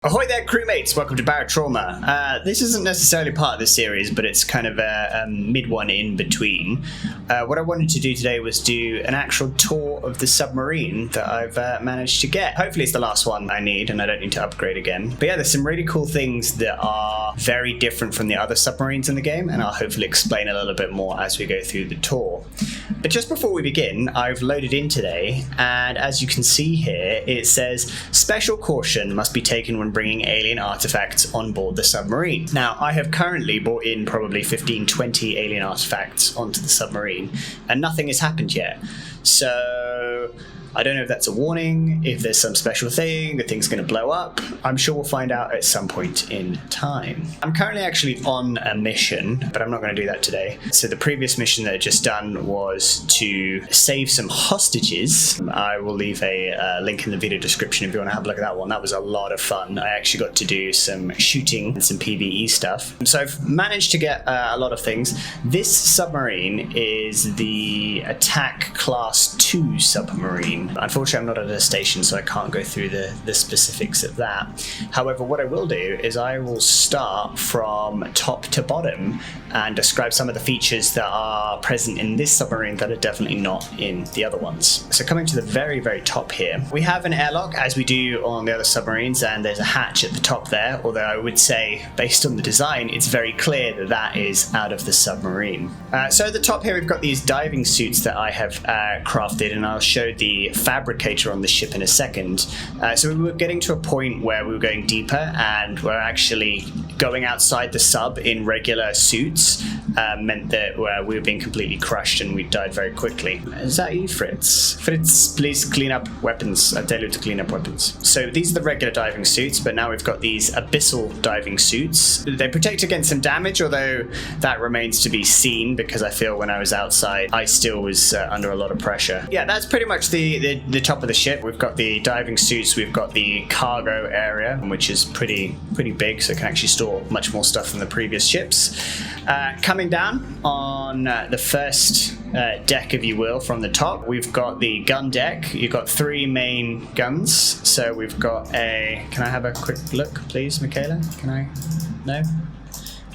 Ahoy there, crewmates! Welcome to Barotrauma. This isn't necessarily part of the series, but it's kind of a mid one in between. What I wanted to do today was do an actual tour of the submarine that I've managed to get. Hopefully it's the last one I need and I don't need to upgrade again. But yeah, there's some really cool things that are very different from the other submarines in the game, and I'll hopefully explain a little bit more as we go through the tour. But just before we begin, I've loaded in today, and as you can see here, it says special caution must be taken when bringing alien artifacts on board the submarine. Now, I have currently brought in probably 15-20 alien artifacts onto the submarine, and nothing has happened yet. So I don't know if that's a warning, if there's some special thing, the thing's going to blow up. I'm sure we'll find out at some point in time. I'm currently actually on a mission, but I'm not going to do that today. So the previous mission that I just done was to save some hostages. I will leave a link in the video description if you want to have a look at that one. That was a lot of fun. I actually got to do some shooting and some PvE stuff. So I've managed to get a lot of things. This submarine is the Attack Class 2 submarine. Unfortunately, I'm not at a station, so I can't go through the specifics of that. However, what I will do is I will start from top to bottom and describe some of the features that are present in this submarine that are definitely not in the other ones. So coming to the very, very top here, we have an airlock as we do on the other submarines, and there's a hatch at the top there, although I would say, based on the design, it's very clear that that is out of the submarine. So at the top here, we've got these diving suits that I have crafted, and I'll show the fabricator on the ship in a second. So we were getting to a point where we were going deeper and we're actually going outside the sub in regular suits. Meant that we were being completely crushed and we died very quickly. Is that you, Fritz? Fritz, please clean up weapons. I tell you to clean up weapons. So these are the regular diving suits, but now we've got these Abyssal diving suits. They protect against some damage, although that remains to be seen because I feel when I was outside I still was under a lot of pressure. Yeah, that's pretty much the top of the ship. We've got the diving suits, we've got the cargo area, which is pretty big, so it can actually store much more stuff than the previous ships. Coming down on the first deck, if you will, from the top, we've got the gun deck. You've got three main guns. So we've got a... Can I have a quick look, please, Michaela? Can I? No?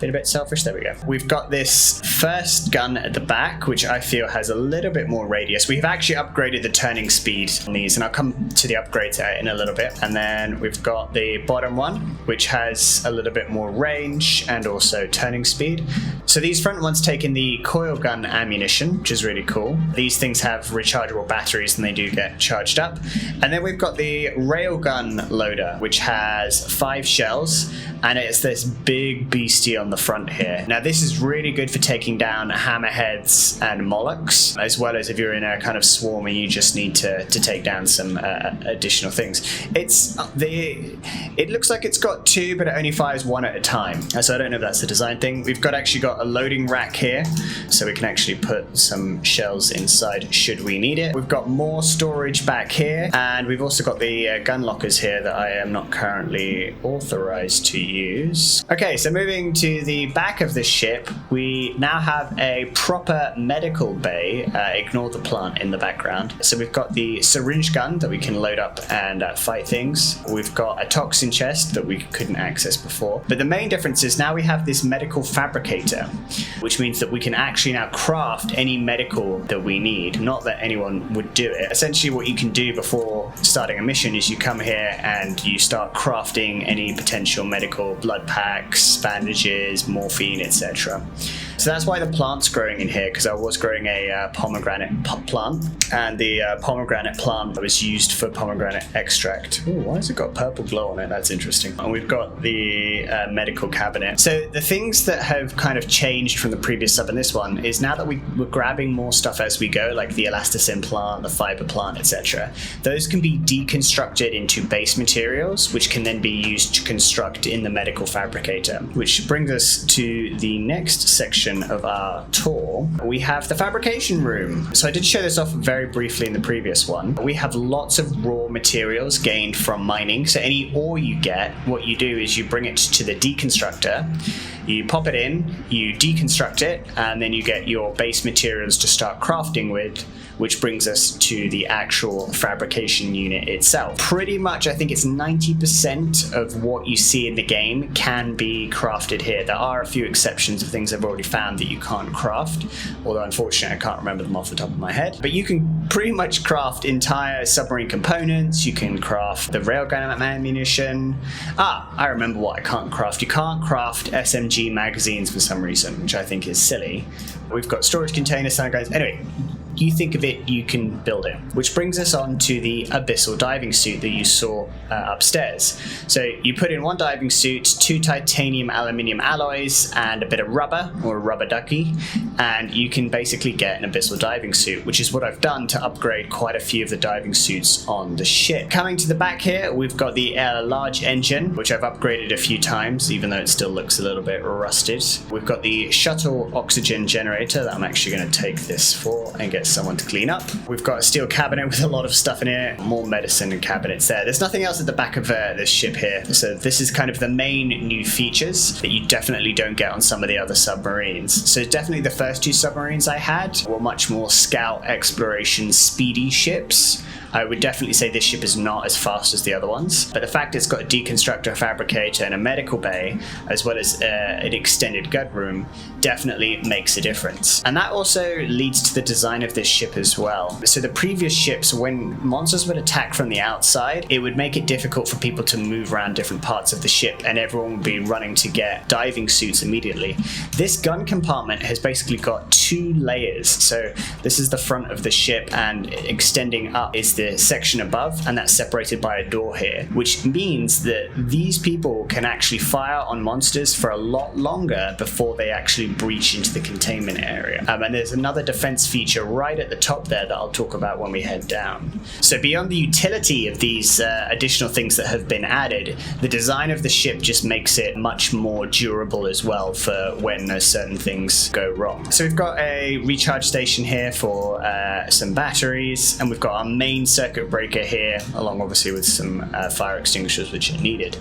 A bit selfish. There we go. We've got this first gun at the back, which I feel has a little bit more radius. We've actually upgraded the turning speed on these, and I'll come to the upgrades in a little bit. And then we've got the bottom one, which has a little bit more range and also turning speed. So these front ones take in the coil gun ammunition, which is really cool. These things have rechargeable batteries and they do get charged up. And then we've got the railgun loader, which has 5 shells, and it's this big beastie on the front here. Now this is really good for taking down hammerheads and molochs, as well as if you're in a kind of swarm and you just need to take down some additional things. It looks like it's got 2, but it only fires 1 at a time. So I don't know if that's the design thing. We've actually got a loading rack here, so we can actually put some shells inside should we need it. We've got more storage back here, and we've also got the gun lockers here that I am not currently authorized to use. Okay, so moving to the back of the ship, we now have a proper medical bay. Ignore the plant in the background. So we've got the syringe gun that we can load up and fight things. We've got a toxin chest that we couldn't access before. But the main difference is now we have this medical fabricator, which means that we can actually now craft any medical that we need. Not that anyone would do it. Essentially what you can do before starting a mission is you come here and you start crafting any potential medical blood packs, bandages, morphine, etc. So that's why the plant's growing in here, because I was growing a pomegranate plant, and the pomegranate plant was used for pomegranate extract. Ooh, why has it got purple glow on it? That's interesting. And we've got the medical cabinet. So the things that have kind of changed from the previous sub and this one is now that we're grabbing more stuff as we go, like the elasticin plant, the fiber plant, etc. Those can be deconstructed into base materials, which can then be used to construct in the medical fabricator, which brings us to the next section of our tour. We have the fabrication room. So I did show this off very briefly in the previous one. We have lots of raw materials gained from mining. So any ore you get, what you do is you bring it to the de-constructor, you pop it in, you deconstruct it, and then you get your base materials to start crafting with, which brings us to the actual fabrication unit itself. Pretty much, I think it's 90% of what you see in the game can be crafted here. There are a few exceptions of things I've already found that you can't craft, although unfortunately I can't remember them off the top of my head. But you can pretty much craft entire submarine components. You can craft the railgun ammunition. I remember what I can't craft. You can't craft SMG magazines for some reason, which I think is silly. We've got storage containers, guys. Anyway, you think of it, you can build it. Which brings us on to the Abyssal diving suit that you saw upstairs. So you put in one diving suit, 2 titanium aluminium alloys, and a bit of rubber, or a rubber ducky, and you can basically get an Abyssal diving suit, which is what I've done to upgrade quite a few of the diving suits on the ship. Coming to the back here, we've got the large engine, which I've upgraded a few times, even though it still looks a little bit rusted. We've got the shuttle oxygen generator that I'm actually going to take this for and get someone to clean up. We've got a steel cabinet with a lot of stuff in it, more medicine and cabinets there. There's nothing else at the back of this ship here, so this is kind of the main new features that you definitely don't get on some of the other submarines. So definitely the first 2 submarines I had were much more scout, exploration, speedy ships. I would definitely say this ship is not as fast as the other ones, but the fact it's got a de-constructor, fabricator, and a medical bay, as well as an extended gut room, definitely makes a difference. And that also leads to the design of this ship as well. So the previous ships, when monsters would attack from the outside, it would make it difficult for people to move around different parts of the ship, and everyone would be running to get diving suits immediately. This gun compartment has basically got 2 layers. So this is the front of the ship, and extending up is the section above, and that's separated by a door here, which means that these people can actually fire on monsters for a lot longer before they actually breach into the containment area. And there's another defense feature right at the top there that I'll talk about when we head down. So beyond the utility of these additional things that have been added, the design of the ship just makes it much more durable as well for when certain things go wrong. So we've got a recharge station here for some batteries, and we've got our main circuit breaker here, along obviously with some fire extinguishers which are needed.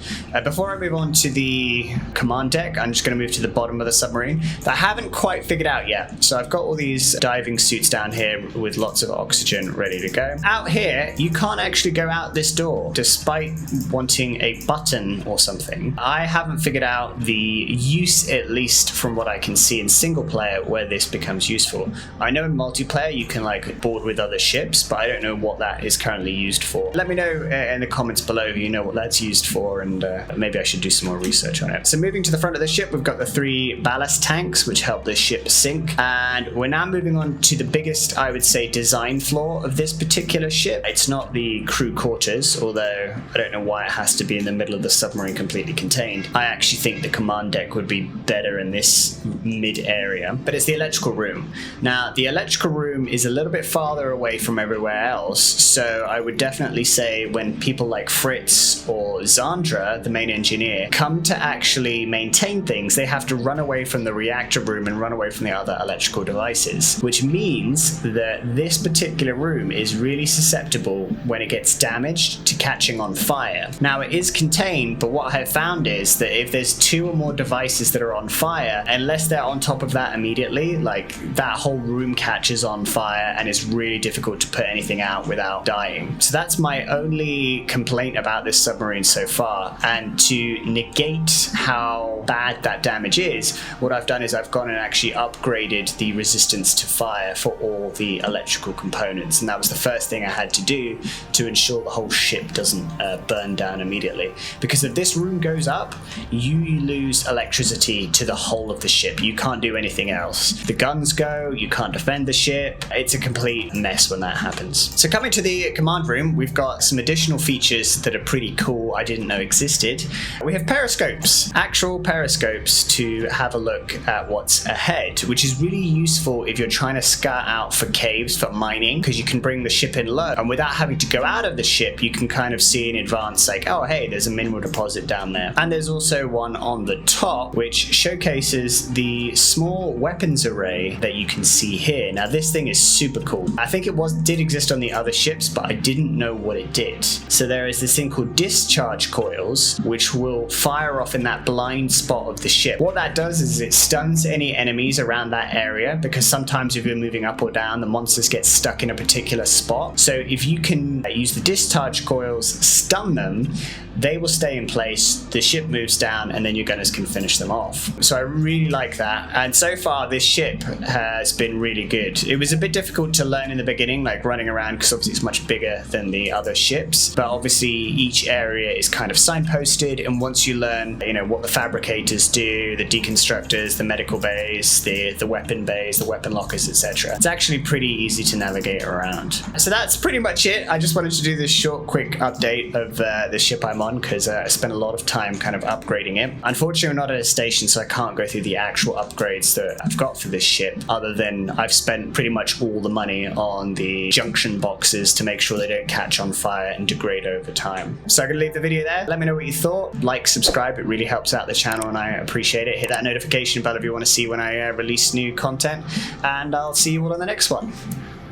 Before I move on to the command deck, I'm just going to move to the bottom of the submarine that I haven't quite figured out yet. So I've got all these diving suits down here with lots of oxygen ready to go. Out here, you can't actually go out this door, despite wanting a button or something. I haven't figured out the use, at least from what I can see in single player, where this becomes useful. I know in multiplayer you can like board with other ships, but I don't know what that is currently used for. Let me know in the comments below if you know what that's used for, and maybe I should do some more research on it. So moving to the front of the ship, we've got the 3 ballast tanks which help the ship sink, and we're now moving on to the biggest, I would say, design flaw of this particular ship. It's not the crew quarters, although I don't know why it has to be in the middle of the submarine completely contained. I actually think the command deck would be better in this mid area, but it's the electrical room. Now the electrical room is a little bit farther away from everywhere else, so I would definitely say when people like Fritz or Zandra, the main engineer, come to actually maintain things, they have to run away from the reactor room and run away from the other electrical devices, which means that this particular room is really susceptible when it gets damaged to catching on fire. Now it is contained, but what I have found is that if there's 2 or more devices that are on fire, unless they're on top of that immediately, like that whole room catches on fire and it's really difficult to put anything out without dying. So that's my only complaint about this submarine so far, and to negate how bad that damage is, what I've done is I've gone and actually upgraded the resistance to fire for all the electrical components, and that was the first thing I had to do to ensure the whole ship doesn't burn down immediately, because if this room goes up, you lose electricity to the whole of the ship. You can't do anything else. The guns go, you can't defend the ship. It's a complete mess when that happens. So coming to the command room, we've got some additional features that are pretty cool I didn't know existed. We have periscopes, actual periscopes to have a look at what's ahead, which is really useful if you're trying to scout out for caves for mining, because you can bring the ship in low, and without having to go out of the ship, you can kind of see in advance like, oh hey, there's a mineral deposit down there. And there's also one on the top which showcases the the small weapons array that you can see here. Now this thing is super cool. I think it did exist on the other ships, but I didn't know what it did. So there is this thing called discharge coils, which will fire off in that blind spot of the ship. What that does is it stuns any enemies around that area, because sometimes if you're moving up or down, the monsters get stuck in a particular spot. So if you can use the discharge coils, stun them, they will stay in place, the ship moves down, and then your gunners can finish them off. So I really like that, and so far this ship has been really good. It was a bit difficult to learn in the beginning, like running around, because obviously it's much bigger than the other ships, but obviously each area is kind of signposted, and once you learn, you know, what the fabricators do, the de-constructors, the medical bays, the weapon bays, the weapon lockers, etc., it's actually pretty easy to navigate around. So that's pretty much it. I just wanted to do this short, quick update of the ship I'm on, because I spent a lot of time kind of upgrading it. Unfortunately, I'm not at a station, so I can't go through the actual upgrades that I've got for this ship, other than I've spent pretty much all the money on the junction boxes to make sure they don't catch on fire and degrade over time. So I'm going to leave the video there. Let me know what you thought. Like, subscribe, it really helps out the channel and I appreciate it. Hit that notification bell if you want to see when I release new content, and I'll see you all on the next one.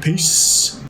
Peace.